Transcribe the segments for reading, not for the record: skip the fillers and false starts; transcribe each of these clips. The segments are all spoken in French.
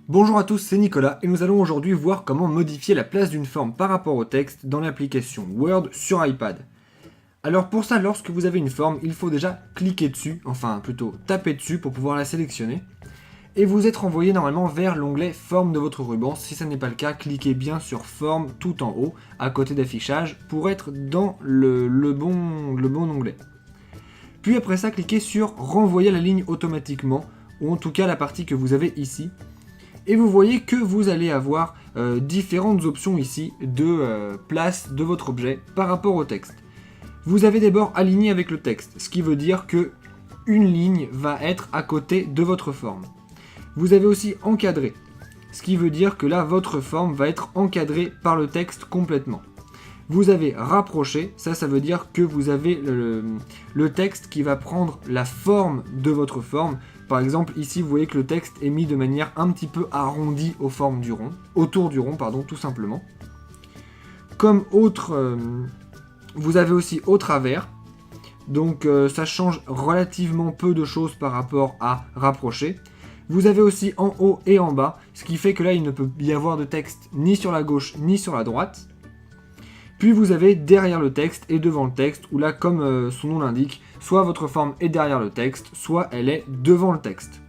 Bonjour à tous, c'est Nicolas et nous allons aujourd'hui voir comment modifier la place d'une forme par rapport au texte dans l'application Word sur iPad. Alors pour ça, lorsque vous avez une forme, il faut déjà cliquer dessus, enfin plutôt taper dessus pour pouvoir la sélectionner. Et vous êtes renvoyé normalement vers l'onglet Forme de votre ruban. Si ça n'est pas le cas, cliquez bien sur Forme tout en haut, à côté d'affichage, pour être dans le bon onglet. Puis après ça, cliquez sur Renvoyer la ligne automatiquement, ou en tout cas la partie que vous avez ici. Et vous voyez que vous allez avoir différentes options ici de place de votre objet par rapport au texte. Vous avez des bords alignés avec le texte, ce qui veut dire que une ligne va être à côté de votre forme. Vous avez aussi encadré, ce qui veut dire que là votre forme va être encadrée par le texte complètement. Vous avez rapproché, ça veut dire que vous avez le texte qui va prendre la forme de votre forme. Par exemple, ici, vous voyez que le texte est mis de manière un petit peu arrondie autour du rond, tout simplement. Comme autre, vous avez aussi au travers. Donc, ça change relativement peu de choses par rapport à rapprocher. Vous avez aussi en haut et en bas, ce qui fait que là, il ne peut y avoir de texte ni sur la gauche ni sur la droite. Puis vous avez derrière le texte et devant le texte, où là, comme son nom l'indique, soit votre forme est derrière le texte, soit elle est devant le texte.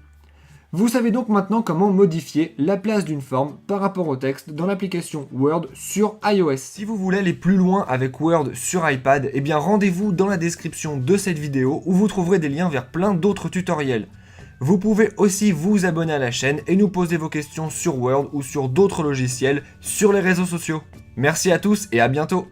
Vous savez donc maintenant comment modifier la place d'une forme par rapport au texte dans l'application Word sur iOS. Si vous voulez aller plus loin avec Word sur iPad, eh bien rendez-vous dans la description de cette vidéo où vous trouverez des liens vers plein d'autres tutoriels. Vous pouvez aussi vous abonner à la chaîne et nous poser vos questions sur Word ou sur d'autres logiciels sur les réseaux sociaux. Merci à tous et à bientôt.